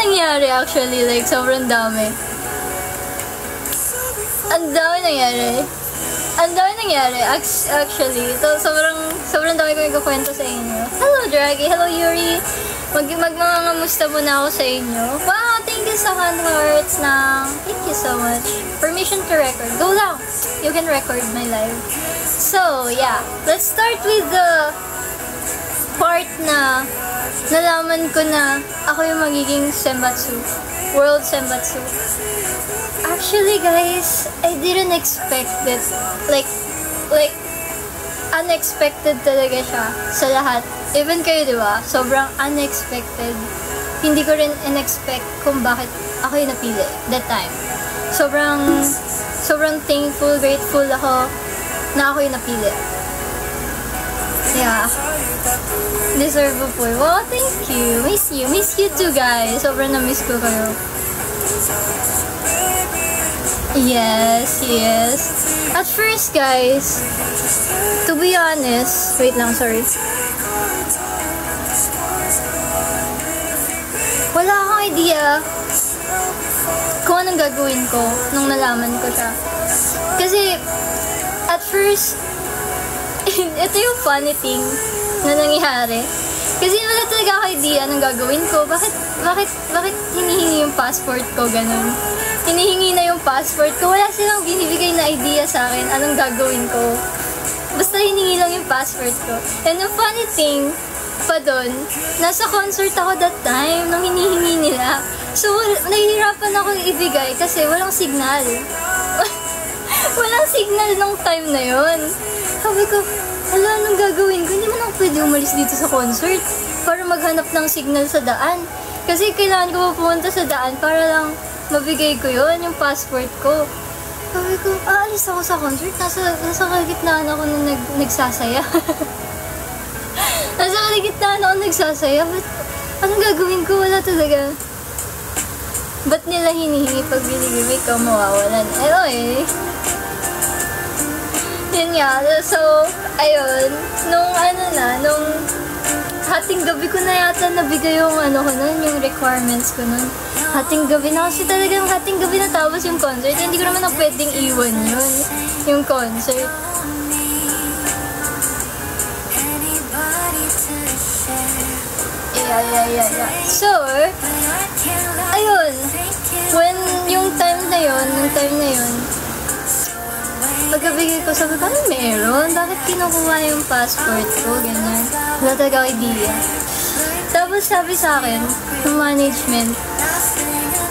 nangyari actually, like, sobrang dami. Ang dami nangyari. Actually. So, sobrang dami ko ikukwento sa inyo. Hello, Draggy. Hello, Yuri. Magmangamusta muna ako sa inyo. Wow, thank you sa hand hearts na. Thank you so much. Permission to record. Go lang. You can record my live. So, yeah. Let's start with the part na nalaman ko na ako yung magiging Senbatsu. World Senbatsu. Actually, guys, I didn't expect it. Like, unexpected talaga siya sa lahat. Even kayo, di ba? Sobrang unexpected. Hindi ko rin in-expect kung bakit ako yung napili that time. Sobrang thankful, grateful ako na ako yung napili. Yeah. Deserve po. Wow, thank you. Miss you too, guys. Sobrang na-miss ko kayo. Yes. At first, guys, to be honest, wait lang, sorry. Wala akong idea kung anong gagawin ko nung nalaman ko siya. Kasi, at first, ito yung funny thing na nangyari. Kasi wala talaga ako idea anong gagawin ko. Bakit hinihingi yung passport ko, ganun? Hinihingi na yung passport ko. Wala silang binibigay na idea sa akin anong gagawin ko. Basta hiningi lang yung passport ko. And the funny thing pa dun, nasa concert ako that time nung hinihingi nila. So, nahihirapan ako ibigay kasi walang signal. Walang signal nung time na yon. Sabi ko, wala anong gagawin ko. Hindi man ako pwede umalis dito sa concert para maghanap ng signal sa daan. Kasi kailangan ko pumunta sa daan para lang mabigay ko yon yung passport ko. Sabi ko, aalis ako sa concert. Nasa kalagitnaan ako nung nagsasaya. Nasa kalagitnaan ako nagsasaya. But, anong gagawin ko? Wala talaga. Ba't nila hinihingi pag binigay ko mawawalan? Anyway. Yun nga. So, ayun. Nung hating gabi ko na yata nabigay yung yung requirements ko nun. Hating gabi na kasi talagang hating gabi na tapos yung concert. Hindi ko naman pwedeng iwan yun. Yung concert. Yeah. So, ayun. When yung time na yun, pagkabigay ko, sabi ko, meron? Bakit kinukuha yung passport ko? Ganyan. Wala talaga idea. Tapos sabi sa akin, yung management,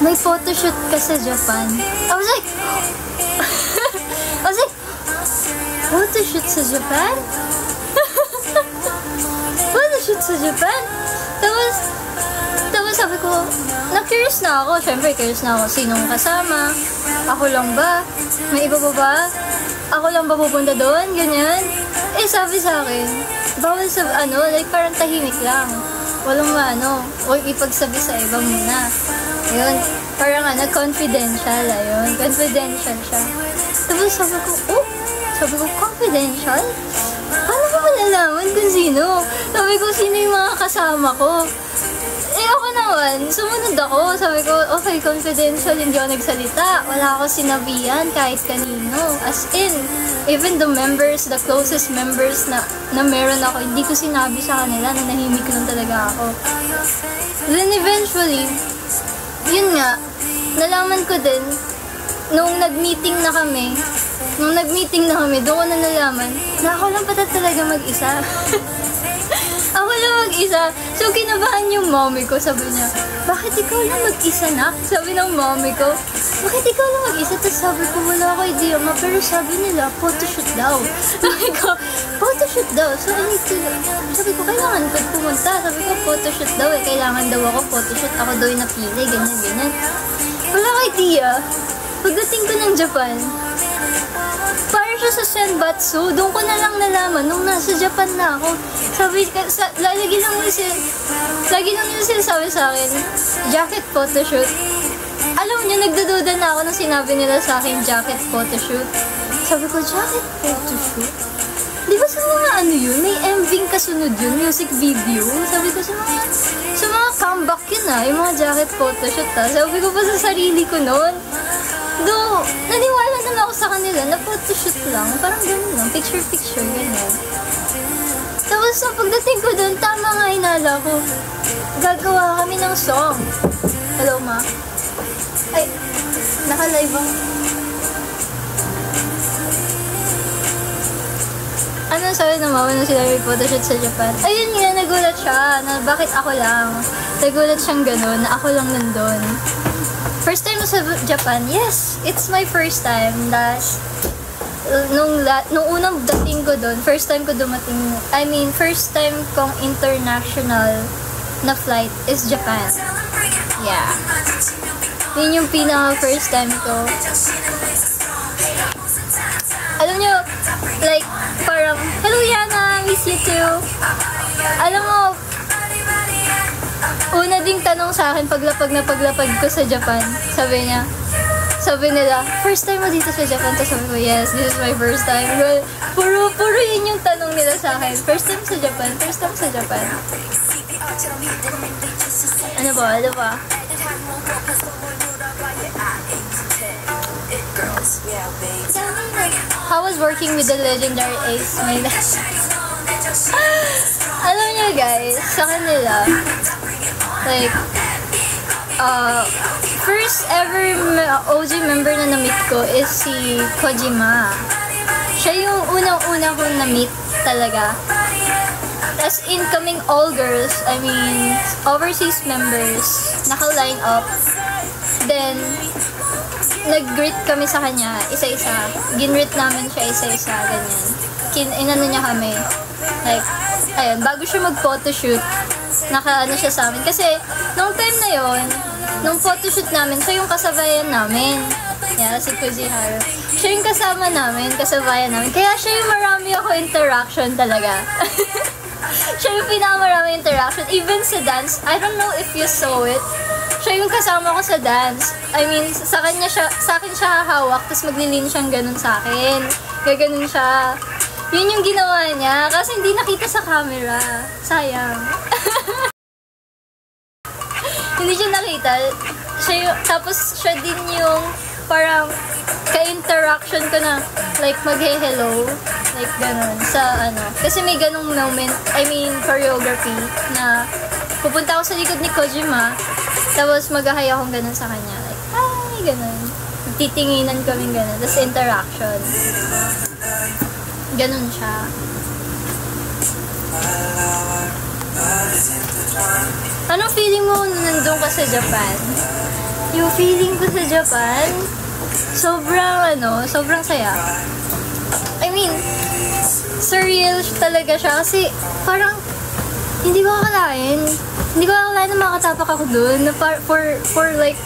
may photoshoot ka sa Japan. I was like, photoshoot sa Japan? Photoshoot sa Japan? Tapos sabi ko, na-curious na ako. Siyempre, curious na ako. Sinong kasama? Ako lang ba? May iba pa ba? Ako lang ba pupunta doon? Ganyan. Eh, sabi sa akin, bawal sa, like parang tahimik lang. Walang huwag ipagsabi sa iba muna. Ayun, parang confidential, ayun. Confidential siya. Tapos sabi ko, confidential? Paano ko malalaman kung sino? Sabi ko, sino yung mga kasama ko? Eh, ako naman, sumunod ako. Sabi ko, okay, confidential, hindi ako nagsalita. Wala ako sinabihan kahit kanino. As in, even the members, the closest members na meron ako, hindi ko sinabi sa kanila na nahimik lang talaga ako. Then eventually, yun nga, nalaman ko din, nung nag-meeting na kami, doon ko na nalaman na ako lang pata talaga mag-isa. Ako lang mag-isa. So, kinabahan yung mommy ko. Sabi niya, bakit ikaw lang mag-isa, nak? Sabi ng mommy ko, bakit ikaw lang mag-isa? Tapos sabi ko, wala ko idea, ma. Pero sabi nila, photoshoot daw. Sabi ko, photoshoot daw. So, sabi ko, kailangan ko pumunta. Sabi ko, photoshoot daw. Kailangan daw ako photoshoot. Ako daw yung napili. Ganyan. Wala ko idea. Pagdating ko ng Japan, para siya sa Senbatsu, doon ko na lang nalaman nung nasa Japan na ako. Sabi, lagi lang yung sinasabi sa akin, jacket photoshoot. Alam niyo, nagdududa na ako nung sinabi nila sa akin, jacket photoshoot. Sabi ko, jacket photoshoot? Di ba sa mga yun, may MV kasunod yun, music video. Sabi ko, sa mga comeback back yun yung mga jacket photoshoot Sabi ko pa sa sarili ko noon. Though, naniwala naman ako sa kanila na photoshoot lang. Parang ganun lang, picture-picture, ganyan. Tapos sa pagdating ko doon, tama nga inala ko. Gagawa kami ng song. Hello, ma? Ay, naka-live ako. Ano sabi ng mama nung sila may photoshoot sa Japan? Ayun nga, nagulat siya na bakit ako lang. Nagulat siyang ganun, na ako lang nandun. First time sa Japan, yes, it's my first time. Nung unang dating ko doon, first time ko dumating, first time kong international na flight is Japan. Yeah. Yun yung pinaka-first time ko. Alam nyo, like, parang, hello Yana, miss you too. Alam mo, una ding tanong sa akin paglapag ko sa Japan, sabi nila, first time mo dito sa Japan? Tapos sabi ko, yes, this is my first time. Puro yun yung tanong nila sa akin. First time sa Japan. Ano ba? How was working with the legendary Ace May? Alam niyo guys, sa kanila, like, first ever OG member na na-meet ko is si Kojima. Siya yung unang-una kong na-meet talaga. As incoming all girls, overseas members, naka-line up. Then, nag-greet kami sa kanya, isa-isa. Gin-greet namin siya isa-isa, ganyan. Inano niya kami. Like, ayun, bago siya mag-photoshoot, naka-ano siya sa amin. Kasi, nung time na yon, nung photoshoot namin, siya yung kasabayan namin. Yeah, si Kujiharu. Siya yung kasabayan namin. Kaya siya yung marami ako interaction talaga. Siya yung pinakamarami interaction. Even sa dance, I don't know if you saw it. Siya yung kasama ko sa dance. Sa akin siya hahawak, tapos maglilin siyang ganun sa akin. Gaganon siya. Yun yung ginawa niya, kasi hindi nakita sa camera. Sayang. Hindi siya nakita. Tapos siya din yung parang ka-interaction ko na like mag-hello. Like ganun. Kasi may ganung moment, choreography na pupunta ako sa likod ni Kojima. Tapos mag-ahay akong ganun sa kanya. Like, hi, ganun. Titinginan kaming ganun. Tapos interaction. Ganun siya. Anong feeling mo nung nandun ka sa Japan? Yung feeling ko sa Japan, sobrang saya. Surreal talaga siya kasi parang hindi ko akalain na makatapak ako dun na for like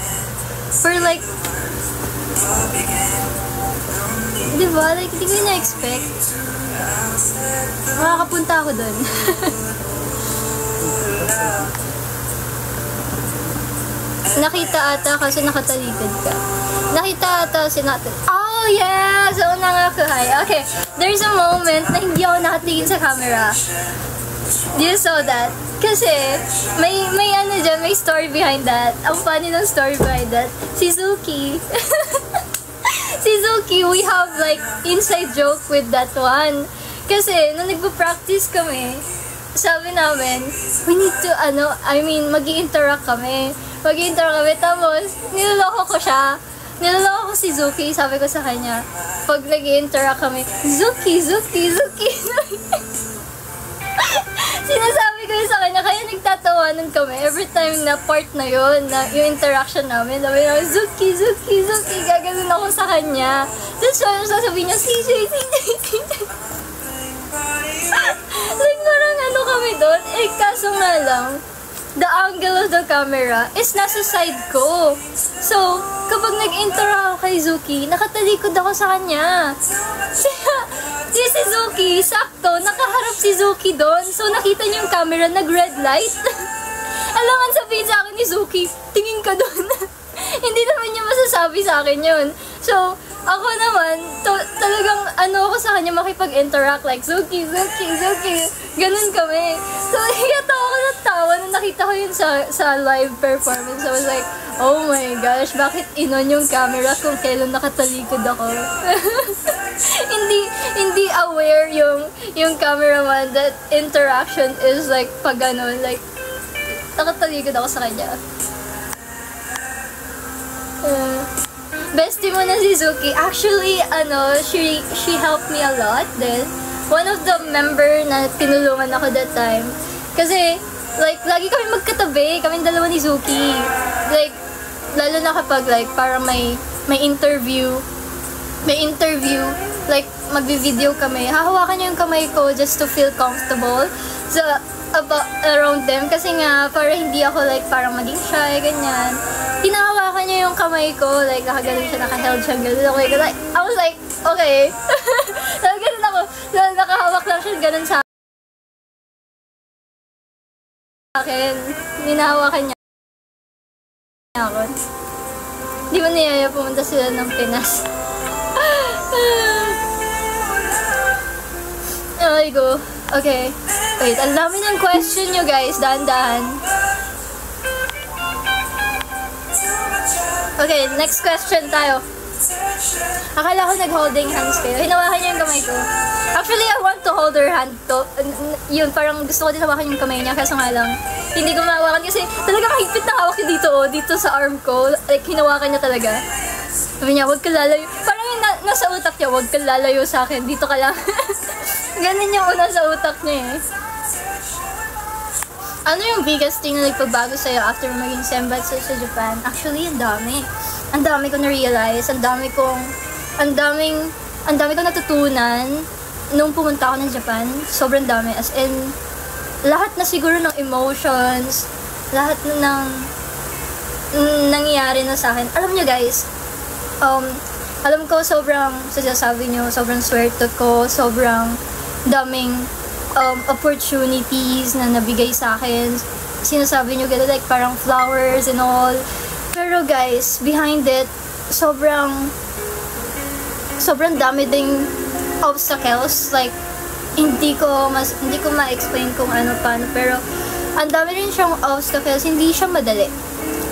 diba? Like, hindi ko na-expect makakapunta ako dun. Nakita ata kasi nakatalikod ka. Nakita ata si natin. Oh yeah! So, nangakuhay. Okay, there's a moment na hindi ako nakatingin sa camera. You saw that? Kasi, may story behind that. Ang funny ng story behind that. Si Zuki. Si Zuki, we have like inside joke with that one. Kasi, nung nagpo-practice kami, sabi namin, we need to, mag-i-interact kami. Tapos, niloloko ko siya. Niloloko ko si Zuki, sabi ko sa kanya, pag nag-i-interact kami, Zuki. Sinasabi ko yun sa kanya, kaya nagtatawanan kami every time na part na yun, na yung interaction namin. Sabi namin, Zuki, gaganon ako sa kanya. Tapos sasabihin niya, CJ. Like, parang kami doon. Kaso nga lang, the angle of the camera is nasa side ko. So, kapag nag-interact ako kay Zuki, nakatalikod ako sa kanya. Si Zuki, sakto, nakaharap si Zuki doon. So, nakita niyo yung camera, nag-red light. Alangan sabihin sa akin ni Zuki, tingin ka doon. Hindi naman niya masasabi sa akin yun. So, ako naman, talagang ako sa kanya makipag-interact, like, Zuki. Ganun kami. So, hiyata ako ng tawa nung nakita ko yun sa live performance, I was like, oh my gosh, bakit inon yung camera kung kailan nakatalikod ako? hindi aware yung cameraman that interaction is like pag ano, like nakatalikod ako sa kanya. Bestie mo na si Zuki. Actually, she helped me a lot din. One of the member na tinulungan ako that time. Kasi, like, lagi kami magkatabi. Kaming dalawa ni Zuki. Like, lalo na kapag, like, parang may interview. Like, magbi-video kami. Hahawakan niya yung kamay ko just to feel comfortable. So, around them. Kasi nga, para hindi ako, like, parang maging shy, ganyan. Hinahawakan niya yung kamay ko. Like, nakagaling siya, nakaheld siya, gano'n. Like, I was like, okay. Ganun ako. Nakahawak lang siya, ganun sa akin. Hinahawakan niya ako. Hindi mo niyaya pumunta sila ng Pinas. Ay go. Okay. Wait, ang dami ng question nyo guys. Dahan-dahan. Okay, next question tayo. Akala ko nag-holding hands kayo. Hinawakan niyo yung kamay ko. Actually, I want to hold her hand to. Yun, parang gusto ko din hawakan yung kamay niya. Kaso nga lang, hindi ko mahawakan kasi talaga mahigpit na hawak niya dito, dito sa arm ko. Like, hinawakan niya talaga. Sabi niya, huwag ka lalayo. Parang yung nasa utak niya, huwag ka lalayo sa akin. Dito ka lang. Ganun yung una sa utak niya eh. Ano yung biggest thing na nagpagbago sa'yo after maging senbatsu sa Japan? Actually, ang dami. Ang dami ko na-realize. Ang dami kong natutunan nung pumunta ako ng Japan. Sobrang dami. As in, lahat na siguro ng emotions, lahat na ng nangyayari na sa akin. Alam nyo guys, alam ko sobrang, sasabi nyo, sobrang swerte ko, sobrang daming opportunities na nabigay sa akin. Sinasabi nyo gano'n, like parang flowers and all. Pero guys, behind it, sobrang dami ding obstacles. Like, hindi ko ma-explain kung ano paano. Pero, ang dami rin siyang obstacles. Hindi siya madali.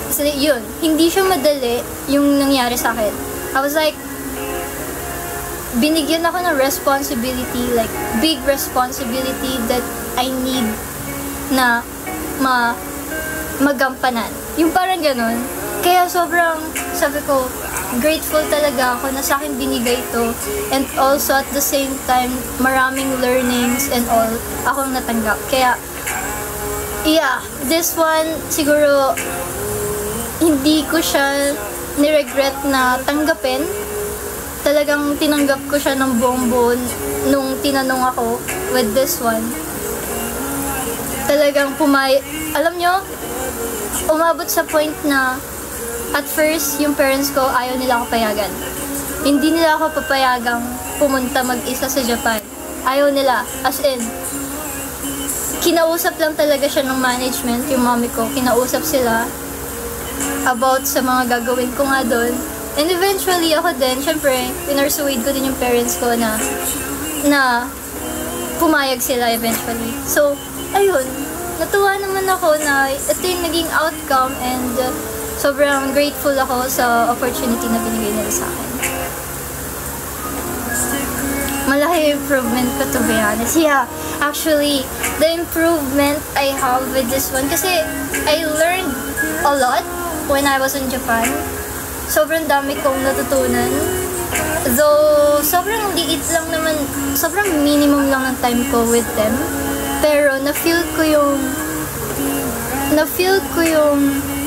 Kasi yun, hindi siya madali yung nangyari sa akin. I was like, binigyan ako ng responsibility, like, big responsibility that I need na magampanan. Yung parang ganun. Kaya sobrang, sabi ko, grateful talaga ako na sa akin binigay to. And also, at the same time, maraming learnings and all akong natanggap. Kaya, yeah, this one, siguro, hindi ko siya niregret na tanggapin. Talagang tinanggap ko siya ng buong buo nung tinanong ako with this one. Talagang alam nyo, umabot sa point na at first, yung parents ko ayaw nila ako payagan. Hindi nila ako papayagang pumunta mag-isa sa Japan. Ayaw nila. As in, kinausap lang talaga siya ng management, yung mommy ko. Kinausap sila about sa mga gagawin ko nga doon. And eventually, ako din, syempre, pinursuade ko din yung parents ko na pumayag sila eventually. So, ayun, natuwa naman ako na ito yung naging outcome and sobrang grateful ako sa opportunity na binigay nila sa akin. Malaki improvement ko, to be honest. Yeah, actually, the improvement I have with this one, kasi I learned a lot when I was in Japan. Sobrang dami kong natutunan. Though, sobrang liit lang naman, sobrang minimum lang ng time ko with them. Pero, na-feel ko yung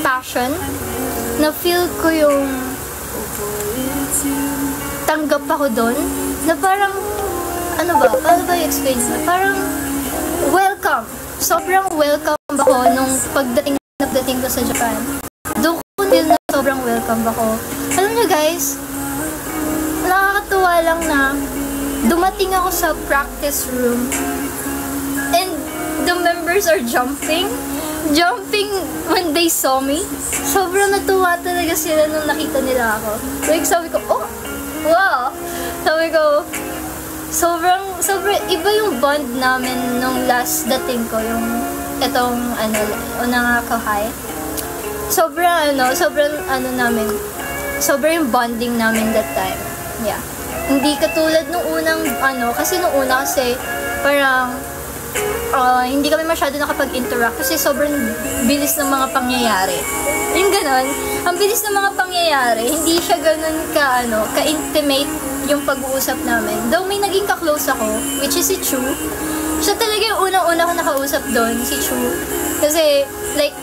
passion. Na-feel ko yung tanggap ako doon. Na parang, paano ba i-explain na? Parang, welcome. Sobrang welcome ako nung pagdating ko sa Japan. Doon ko feel na sobrang welcome ako. Alam niyo guys, nakakatuwa lang na dumating ako sa practice room and the members are jumping when they saw me. Sobrang natuwa talaga sila nung nakita nila ako. Like, sabi ko, oh, wow! Sabi ko, sobrang iba yung bond namin nung last dating ko, etong, unang ako high. Sobrang namin, sobrang bonding namin that time. Yeah. Hindi katulad nung unang, kasi nung una kasi, parang, hindi kami masyado nakapag-interact kasi sobrang bilis ng mga pangyayari. Yung ganon, ang bilis ng mga pangyayari, hindi siya ganon ka-intimate yung pag-uusap namin. Though may naging ka-close ako, which is si Chu. Siya talaga yung unang-una ko nakausap doon, si Chu. Kasi, like,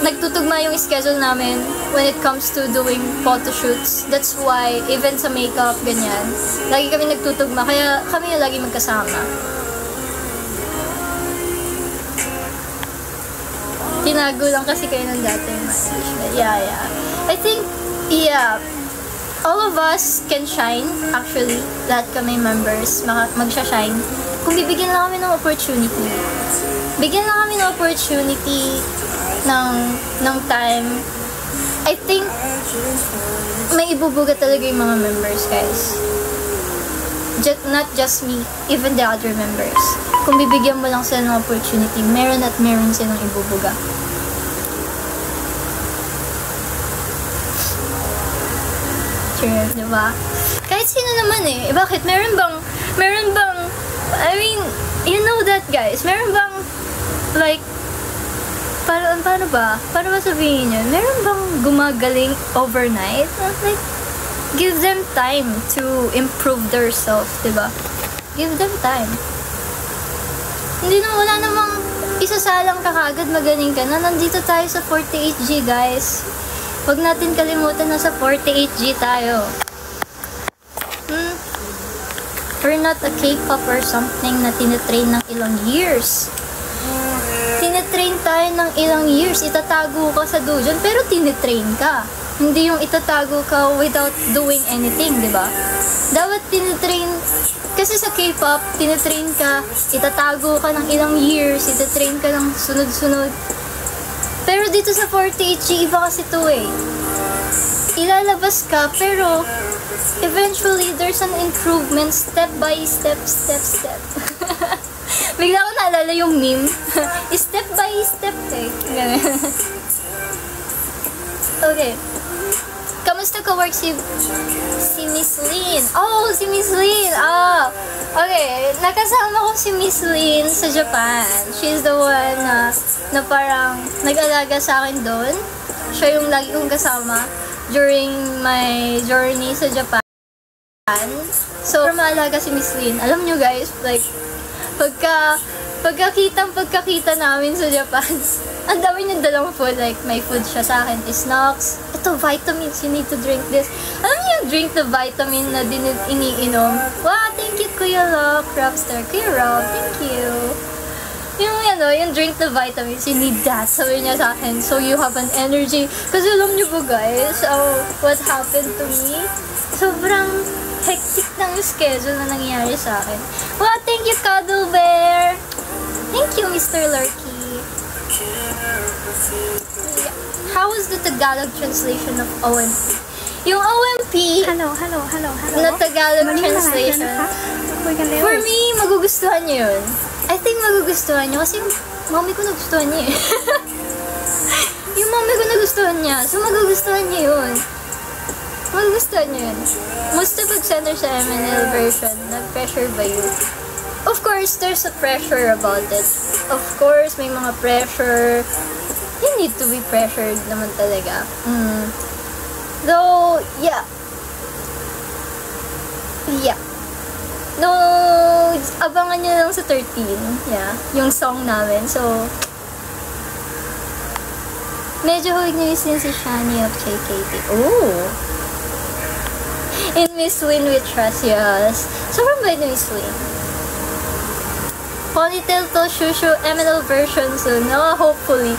nagtutugma yung schedule namin when it comes to doing photoshoots. That's why, even sa makeup, ganyan, lagi kami nagtutugma, kaya kami yung lagi magkasama. Tinago lang kasi kayo ng dati. Yeah. I think, all of us can shine, actually. Lahat kami members, magsha-shine. Kung bibigyan lang kami ng opportunity. Bigyan lang kami ng opportunity ng time. I think, may ibubuga talaga yung mga members, guys. Not just me, even the other members. Kung bibigyan mo lang sila ng opportunity, meron at meron silang ibubuga. Sure, diba? Kahit sino naman bakit? Meron bang, I mean, you know that, guys, meron bang, like, paano ba sabihin yun? Meron bang gumagaling overnight? Like, give them time to improve themselves, diba? Give them time. Wala namang isasalang ka kagad, magaling ka na. Nandito tayo sa 48G, guys. Huwag natin kalimutan na sa 48G tayo. We're not a K-pop or something na tinitrain ng ilang years. Tinitrain tayo ng ilang years. Itatago ka sa dojon, pero tinitrain ka. Hindi yung itatago ka without doing anything, di ba? Dapat tinitrain, kasi sa K-pop, tinitrain ka, itatago ka ng ilang years, itatrain ka ng sunod-sunod. Pero dito sa 48G, iba kasi ito ilalabas ka, pero eventually, there's an improvement step by step. Bigla ko naalala yung meme. Step by step Okay. Kamusta ka-work si Miss Lynn? Oh, si Miss Lynn! Okay. Nakasama ko si Miss Lynn sa Japan. She's the one na parang nag-alaga sa akin doon. Siya yung lagi kong kasama during my journey sa Japan. So, maalaga si Miss Lynn. Alam nyo, guys, like, pagkakita namin sa Japan, ang dami niyang dalang food. Like, may food siya sa akin, snacks. Ito, vitamins, you need to drink this. Alam niyo yung drink the vitamin na iniinom? Wow, thank you, Kuya Rock, Rockstar. Kuya Rock, thank you. Yung drink the vitamins, you need that. Sabi niya sa akin, so you have an energy. Kasi alam niyo po, guys, what happened to me? Sobrang hectic ng schedule na nangyayari sa akin. Wow, thank you, Cuddle Bear. Thank you, Mr. Lurky. How was the Tagalog translation of OMP? Yung OMP, Hello. na Tagalog translation, for me, magugustuhan niyo yun. I think magugustuhan niyo kasi yung mommy ko nagustuhan niya yung mommy ko nagustuhan niya. So, magugustuhan niya yun. Magugustuhan niya yun. Musta pag-center sa MNL version, nag-pressure ba yun? Of course, there's a pressure about it. Of course, may mga pressure. You need to be pressured naman talaga. Though, yeah. No, abangan nyo lang sa 13. Yeah, yung song namin. So, medyo huwag nilisin si Shani of JKT. Oh! In Miss Lynn we trust, yes. Sobrang bait ni Miss Lynn. Ponytail to Shushu MNL version soon. No, hopefully.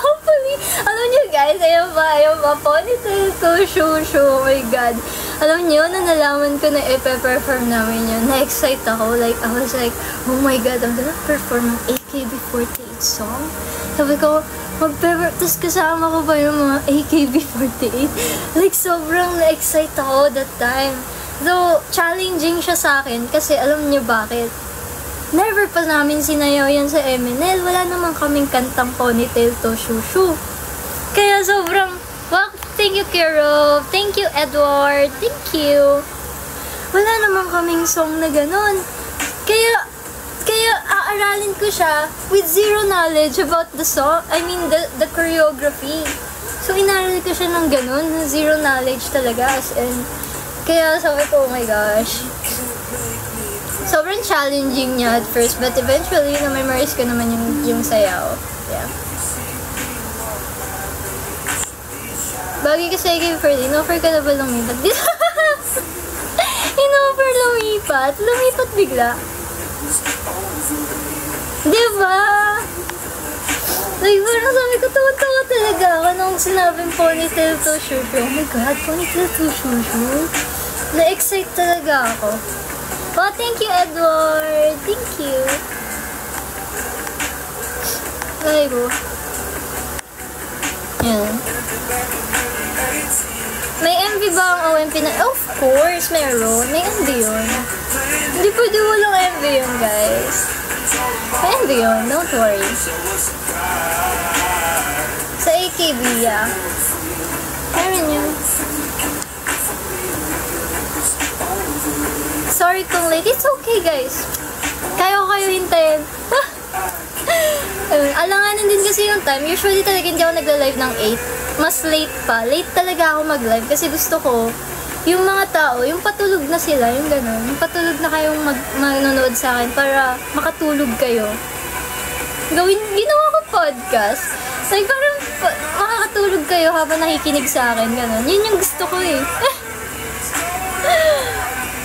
Hopefully. Alam nyo guys, ayun ba, Ponytail to Shushu. Oh my god. Alam nyo, na nalaman ko na ipe-perform namin yun, na-excite ako. Like, I was like, oh my god, I'm gonna perform an AKB48 song. Sabi ko, tapos kasama ko ba yung mga AKB48? Like, sobrang na-excite ako that time. Though, challenging siya sa akin kasi alam niyo bakit? Never pa namin sinayaw yan sa MNL. Wala naman kaming kantang ponytail to shushu. Kaya sobrang, wow, thank you, Kiro. Thank you, Edward. Thank you. Wala naman kaming song na ganun. Kaya aaralin ko siya with zero knowledge about the song. I mean, the choreography. So, inaral ko siya ng ganun. Zero knowledge talaga. As in, kaya sabi ko, oh my gosh. Sobrang challenging niya at first. But eventually, na-memorize ko naman yung sayaw. Yeah. Bagay kasi kay Ferdy, in-offer ka na ba lumipat? In-offer lumipat? Lumipat bigla. Diba? Like, parang sabi ko, tawa-tawa talaga ako nung sinabing ponytail to shushu. Oh my God, ponytail to shushu. Na-excite talaga ako. Oh, thank you, Edward. Thank you. Lagay ko. Yan. May MV ba ang OMP na? Of course, meron. May MV yun. Hindi pwede walang MV yun, guys. May MV yun, don't worry. Sa AKB, yeah. Meron yun. Sorry kung late. It's okay, guys. Kaya ko kayo hintayin. Alanganin din kasi yung time. Usually talaga hindi ako nagla-live ng 8. Mas late pa. Late talaga ako mag-live kasi gusto ko yung mga tao, yung patulog na sila, yung gano'n. Yung patulog na kayong manonood sa akin para makatulog kayo. Ginawa ko podcast. Like, parang makakatulog kayo habang nakikinig sa akin, gano'n. Yun yung gusto ko eh.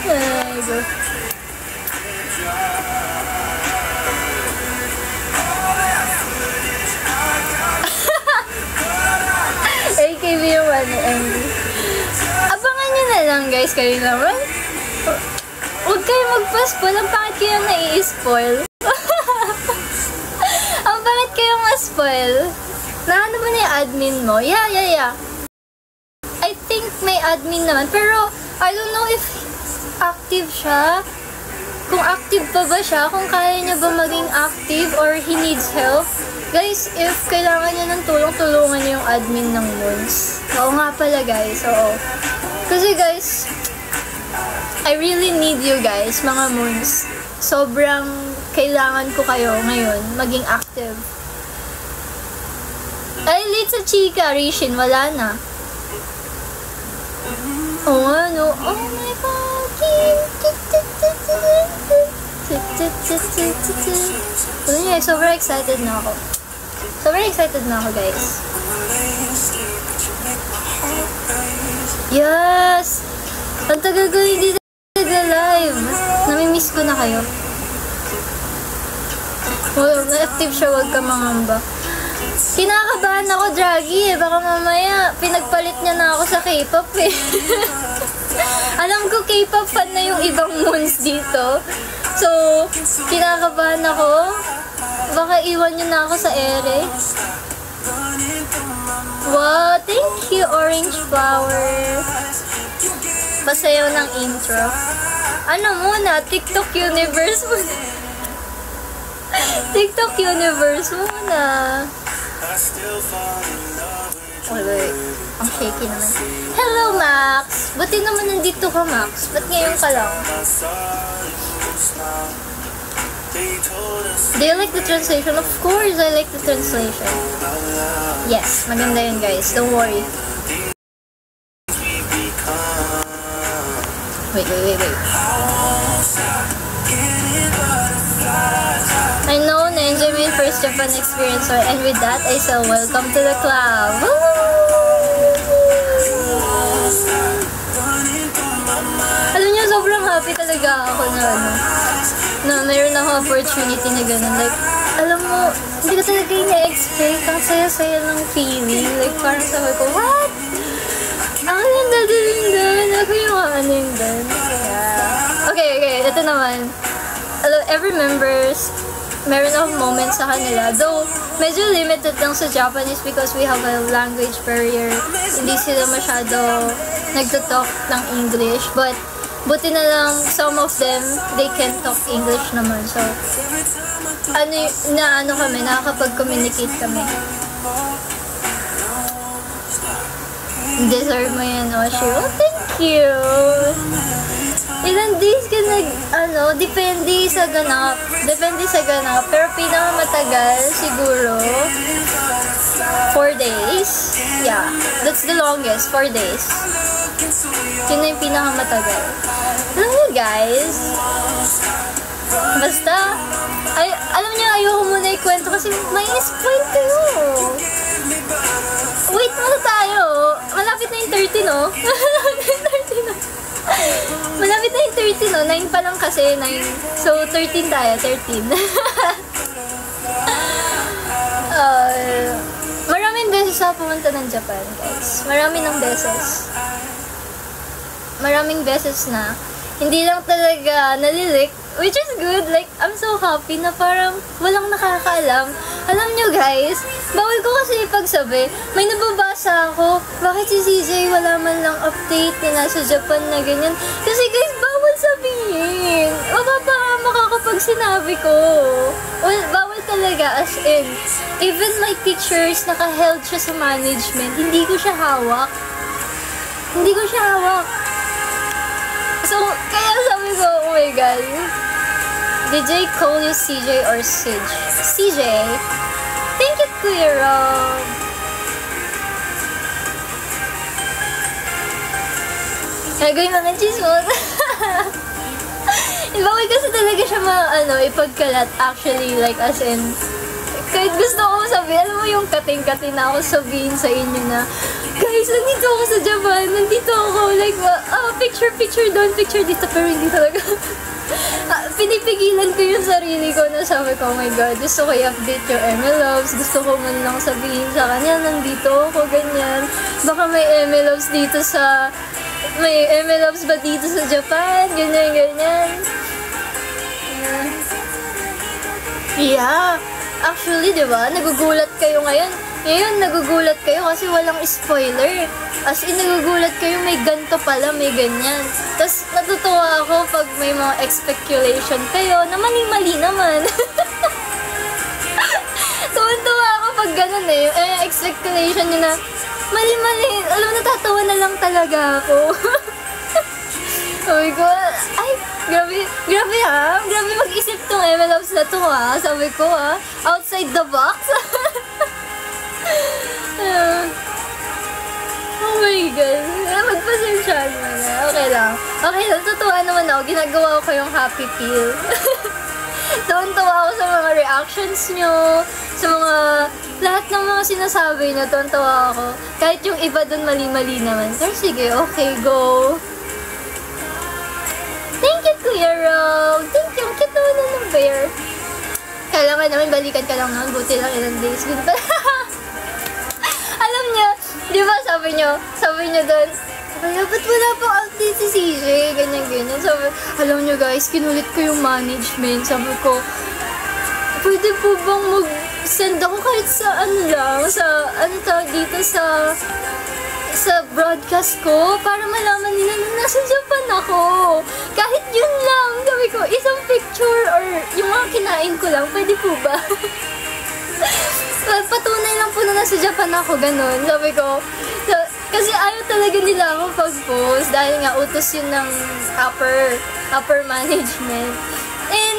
Ay, go. AKB yung MV. Abangan nyo na lang, guys, kayo naman. Huwag kayo mag-paspoil. Ang pangit kayo nai-spoil. Ang pangit kayo ma-spoil. Naano ba na yung admin mo? Yeah. I think may admin naman. Pero, I don't know if active siya. Kung active pa ba siya, kung kaya niya ba maging active or he needs help. Guys, if kailangan niya ng tulong, tulungan niyo yung admin ng Moons. Oo nga pala, guys. Oo. Kasi guys, I really need you guys, mga Moons. Sobrang kailangan ko kayo ngayon maging active. Ay, late sa chika, Rishin, wala na. Oh, ano? Oh my God. Alam niyo, sobrang excited na ako. Guys. Yes! Ang tagal ko hindi nag-live. Namimiss ko na kayo. Well, na-active siya, huwag ka mangamba. Kinakabahan ako, Draggy eh. Baka mamaya, pinagpalit niya na ako sa K-pop eh. Alam ko, K-pop fan na yung ibang Moons dito. So, kinakabahan ako. Baka iwan niyo na ako sa ere. Wow, thank you, Orange Flower. Pasayaw ng intro. Ano muna? TikTok Universe muna. TikTok Universe muna. Wait. Ang shaky naman. Hello, Max! Buti naman nandito ka, Max. Ba't ngayon ka lang? Do you like the translation? Of course, I like the translation. Yes, maganda yun, guys. Don't worry. Wait. I know, na-enjoy my first Japan experience, and with that, I say welcome to the club. Woo! Alam niyo, sobrang happy talaga ako na mayroon akong opportunity na gano'n. Like, alam mo, hindi ko talaga ina-expect. Ang saya-saya ng feeling. Like, parang sabi ko, what? Ang ganda din. Ako yung ano yun din. Yeah. Okay. Ito naman. Every members, meron akong moments sa kanila. Though, medyo limited lang sa Japanese because we have a language barrier. Hindi sila masyado nagtutalk ng English. But, Buti na lang, some of them, they can talk English naman. So, kami, nakakapag-communicate kami. Deserve mo yan, Oshi. Oh, thank you! Ilang days ka depende sa ganap. Pero pinakamatagal, siguro, 4 days. Yeah, that's the longest, 4 days. Yun na yung pinakamatagal. Alam niyo, guys, basta, alam niyo, ayoko muna ikwento kasi may spoil kayo. Wait muna tayo. Malapit na yung 30, no? Malapit na yung 30, no? 9 pa lang kasi, 9. So, 13 tayo, 13. Maraming beses ako pumunta ng Japan, guys. Maraming beses na. Hindi lang talaga nalilik, which is good. Like, I'm so happy na parang walang nakakaalam. Alam nyo, guys, bawal ko kasi ipagsabi. May nababasa ako, bakit si CJ wala man lang update na nasa Japan na ganyan. Kasi guys, bawal sabihin. Mapapahama ka kapag sinabi ko. Well, bawal talaga, as in. Even my pictures, naka-held siya sa management. Hindi ko siya hawak. So, kaya sabi ko, oh my God. Did Jay call you CJ or Sij? CJ? Thank you, Kuya Rob. Gagawin mga chismos. Bawal kasi talaga siya ipagkalat. Actually, like, as in, kahit gusto ko sabihin, alam mo yung kating-kating na ako sabihin sa inyo na, guys, nandito ako sa Japan, nandito ako, like, picture doon, picture dito, pero hindi talaga. Pinipigilan ko yung sarili ko na sabi ko, oh my God, gusto ko i-update yung MLOves, gusto ko man lang sabihin sa kanya, nandito ako, ganyan. Baka may MLOves ba dito sa Japan, ganyan. Yeah. Actually, di ba? Nagugulat kayo ngayon. Nagugulat kayo kasi walang spoiler. As in, nagugulat kayo, may ganto pala, may ganyan. Tapos, natutuwa ako pag may mga speculation kayo na mali-mali naman. Tuwan-tuwa ako pag ganun eh. Yung speculation nyo na mali-mali. Alam, natatawa na lang talaga ako. Sabi ko, ay, grabe ha. Grabe mag-isip tong MLOves na to ha. Sabi ko ha, outside the box. Oh my God. Magpasensyahan mo na. Okay lang. Tutuwa naman ako. Ginagawa ko yung happy feel. Tuwan-tuwa ako sa mga reactions nyo. Sa mga, lahat ng mga sinasabi nyo, tuwan-tuwa ako. Kahit yung iba dun mali-mali naman. Pero sige, okay, go. Thank you, Kuya Rob. Thank you. Ang cute naman ng bear. Kailangan naman balikan ka lang naman. Buti lang ilang days. Good pa. Alam niyo, di ba sabi niyo doon, ba't wala pa update si CJ? Ganyan. Sabi, alam niyo guys, kinulit ko yung management. Sabi ko, pwede po bang mag-send ako kahit sa dito sa broadcast ko para malaman nila na nasa Japan ako. Kahit yun lang. Sabi ko, isang picture or yung mga kinain ko lang, pwede po ba? Patunay lang po na nasa Japan ako, ganun. Sabi ko, kasi ayaw talaga nila ako pag-post dahil nga utos yun ng upper management.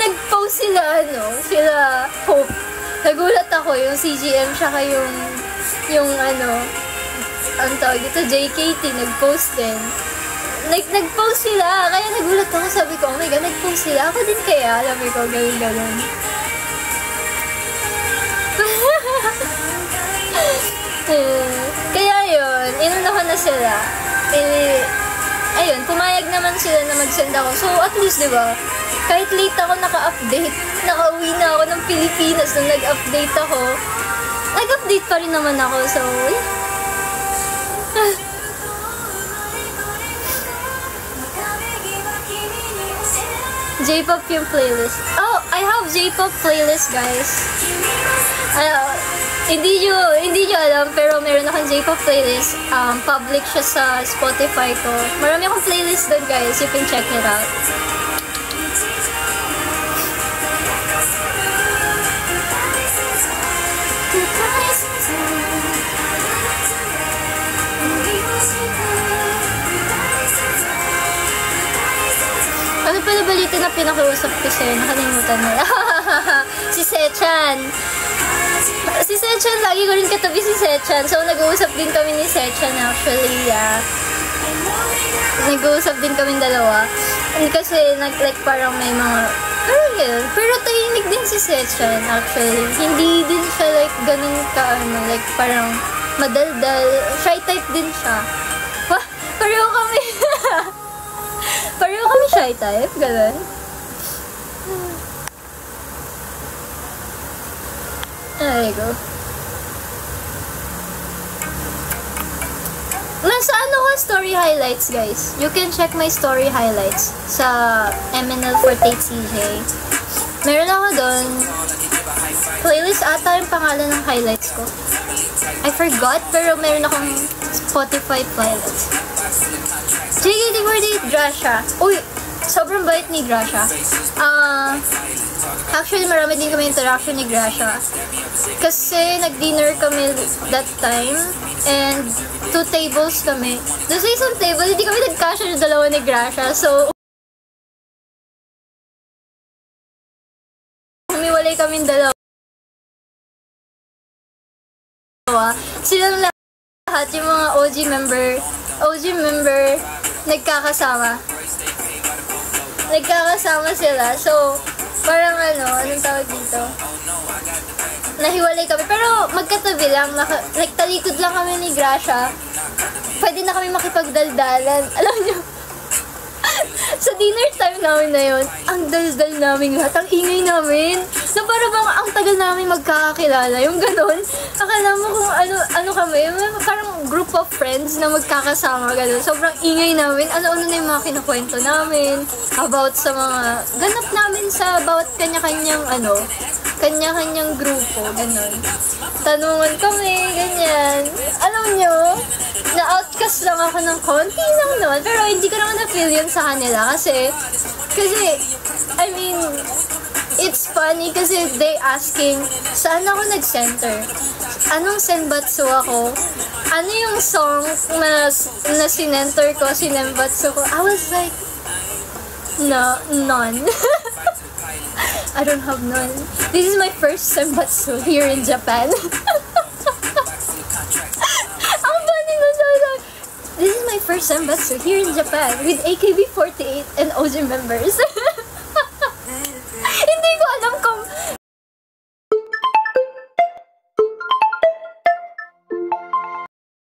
Nag-post sila Hope. Nagulat ako, yung CGM tsaka yung ang tawag ito, JKT, nag-post din. Nag-post sila, kaya nagulat ako, sabi ko, oh my God, nag-post sila. Ako din kaya, sabi ko, gawin. Kaya yun, inunahan na sila. Ayun, pumayag naman sila na mag-send ako. So, at least, di ba, kahit late ako naka-update, nakauwi na ako ng Pilipinas nung nag-update ako. Nag-update pa rin naman ako, so, yeah. J-pop yung playlist. Oh, I have J-pop playlist, guys. Hindi nyo alam, pero meron akong J-pop playlist. Public siya sa Spotify ko. Marami akong playlist doon, guys. You can check it out. Ano pala balita na pinakiusap ko sa'yo? Nakalimutan mo. Si Sechan. Si Sechan, lagi ko rin katabi si Sechan. So, nag-uusap din kami ni Sechan actually. Nag-uusap din kami dalawa. And kasi, like, parang may mga... Parang yun. Pero tahimik din si Sechan actually. Hindi din siya like ganun ka, like parang madaldal. Shy type din siya. Wah, pareho kami. Pareho kami shy type, ganun. There you go. Nasa ano ka story highlights, guys? You can check my story highlights sa MNL48CJ. Meron ako doon. Playlist ata yung pangalan ng highlights ko. I forgot, pero meron akong Spotify playlist. JKT48 Grasha. Uy, sobrang bait ni Grasha. Actually, marami din kami interaction ni Grasha. Kasi nag-dinner kami that time. And 2 tables kami. Doon sa isang table, hindi kami nagkasya yung dalawa ni Grasha. So, humiwalay kaming dalawa. Silang lahat, yung mga OG member, nagkakasama. Nagkakasama sila. So, parang anong tawag dito? Nahiwalay kami. Pero magkatabi lang. Nagtalikod lang kami ni Grasha. Pwede na kami makipagdaldalan. Alam nyo, sa dinner time namin na yun, ang daldal namin lahat. Ang ingay namin. Na parang bang ang tagal namin magkakakilala. Yung ganun. Akala mo kung ano kami. Parang group of friends na magkakasama. Ganun. Sobrang ingay namin. Ano-ano na yung mga kinukwento namin. About sa mga ganap namin sa bawat kanya-kanyang kanya-kanyang grupo, ganun. Tanungan kami, ganyan. Alam nyo, na-outcast lang ako ng konti lang naman, pero hindi ko naman na-feel yun sa kanila kasi, I mean, it's funny kasi they asking, saan ako nag-center? Anong senbatsu ako? Ano yung song na sinenter ko, sinembatsu ko? I was like, no, none. I don't have none. This is my first senbatsu here in Japan. Ang funny na talaga. This is my first senbatsu here in Japan with AKB48 and OG members.